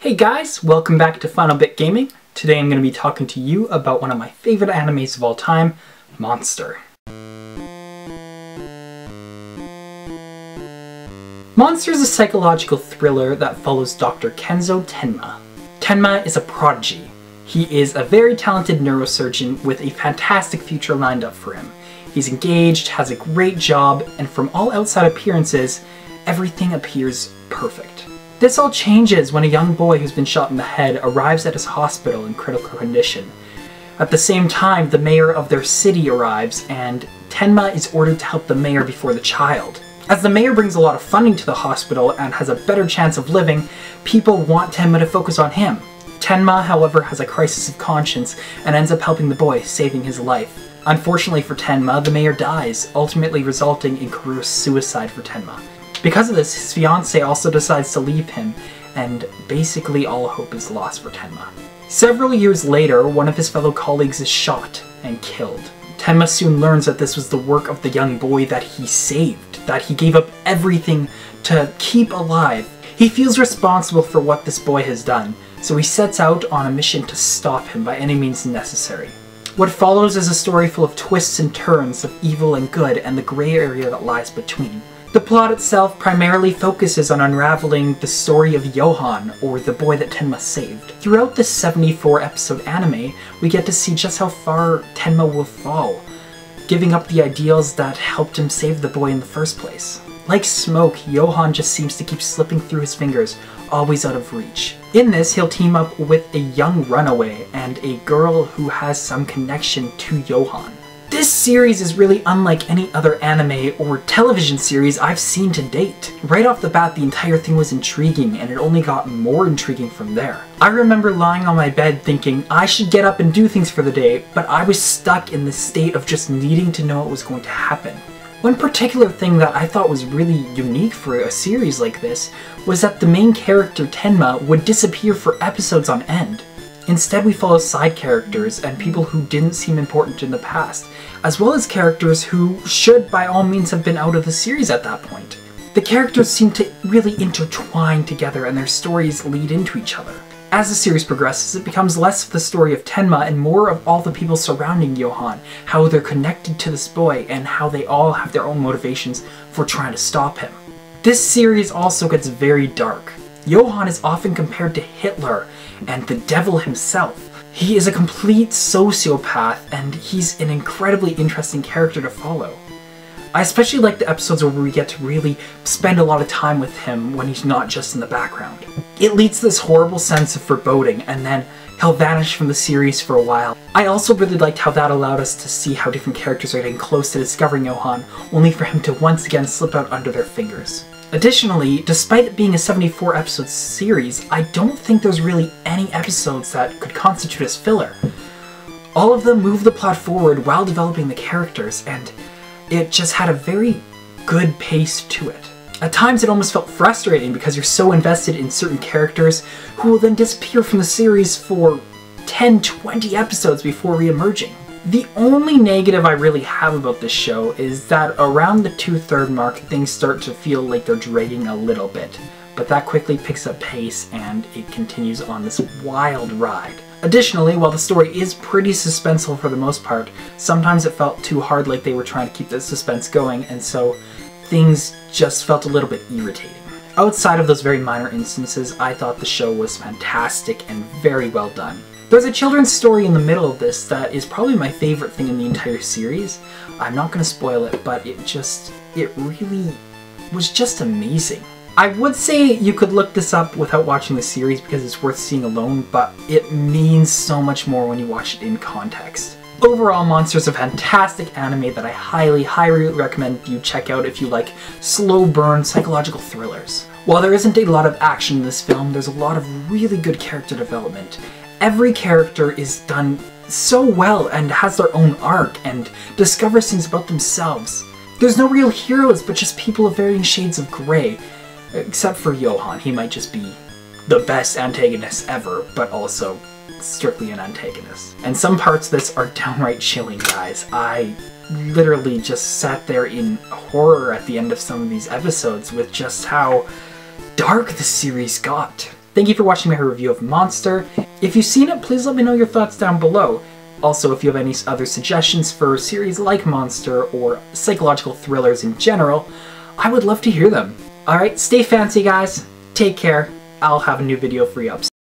Hey guys, welcome back to Final Bit Gaming. Today I'm going to be talking to you about one of my favorite animes of all time, Monster. Monster is a psychological thriller that follows Dr. Kenzo Tenma. Tenma is a prodigy. He is a very talented neurosurgeon with a fantastic future lined up for him. He's engaged, has a great job, and from all outside appearances, everything appears perfect. This all changes when a young boy who's been shot in the head arrives at his hospital in critical condition. At the same time, the mayor of their city arrives, and Tenma is ordered to help the mayor before the child. As the mayor brings a lot of funding to the hospital and has a better chance of living, people want Tenma to focus on him. Tenma, however, has a crisis of conscience and ends up helping the boy, saving his life. Unfortunately for Tenma, the mayor dies, ultimately resulting in Karu's suicide for Tenma. Because of this, his fiancée also decides to leave him, and basically all hope is lost for Tenma. Several years later, one of his fellow colleagues is shot and killed. Tenma soon learns that this was the work of the young boy that he saved, that he gave up everything to keep alive. He feels responsible for what this boy has done, so he sets out on a mission to stop him by any means necessary. What follows is a story full of twists and turns of evil and good and the grey area that lies between. The plot itself primarily focuses on unraveling the story of Johan, or the boy that Tenma saved. Throughout this 74-episode anime, we get to see just how far Tenma will fall, giving up the ideals that helped him save the boy in the first place. Like smoke, Johan just seems to keep slipping through his fingers, always out of reach. In this, he'll team up with a young runaway and a girl who has some connection to Johan. This series is really unlike any other anime or television series I've seen to date. Right off the bat, the entire thing was intriguing, and it only got more intriguing from there. I remember lying on my bed thinking I should get up and do things for the day, but I was stuck in the state of just needing to know what was going to happen. One particular thing that I thought was really unique for a series like this was that the main character, Tenma, would disappear for episodes on end. Instead, we follow side characters and people who didn't seem important in the past, as well as characters who should by all means have been out of the series at that point. The characters seem to really intertwine together and their stories lead into each other. As the series progresses, it becomes less of the story of Tenma and more of all the people surrounding Johan, how they're connected to this boy, and how they all have their own motivations for trying to stop him. This series also gets very dark. Johan is often compared to Hitler and the devil himself. He is a complete sociopath, and he's an incredibly interesting character to follow. I especially like the episodes where we get to really spend a lot of time with him when he's not just in the background. It leads to this horrible sense of foreboding, and then he'll vanish from the series for a while. I also really liked how that allowed us to see how different characters are getting close to discovering Johan, only for him to once again slip out under their fingers. Additionally, despite it being a 74-episode series, I don't think there's really any episodes that could constitute as filler. All of them move the plot forward while developing the characters, and it just had a very good pace to it. At times it almost felt frustrating because you're so invested in certain characters who will then disappear from the series for 10-20 episodes before re-emerging. The only negative I really have about this show is that around the 2/3 mark things start to feel like they're dragging a little bit, but that quickly picks up pace and it continues on this wild ride. Additionally, while the story is pretty suspenseful for the most part, sometimes it felt too hard, like they were trying to keep the suspense going, and so things just felt a little bit irritating. Outside of those very minor instances, I thought the show was fantastic and very well done. There's a children's story in the middle of this that is probably my favorite thing in the entire series. I'm not going to spoil it, but it really was just amazing. I would say you could look this up without watching the series because it's worth seeing alone, but it means so much more when you watch it in context. Overall, Monster is a fantastic anime that I highly recommend you check out if you like slow burn psychological thrillers. While there isn't a lot of action in this film, there's a lot of really good character development. Every character is done so well and has their own arc and discovers things about themselves. There's no real heroes, but just people of varying shades of grey. Except for Johan, he might just be the best antagonist ever, but also strictly an antagonist. And some parts of this are downright chilling, guys. I literally just sat there in horror at the end of some of these episodes with just how dark the series got. Thank you for watching my review of Monster. If you've seen it, please let me know your thoughts down below. Also, if you have any other suggestions for a series like Monster or psychological thrillers in general, I would love to hear them. Alright, stay fancy guys, take care, I'll have a new video for you up soon.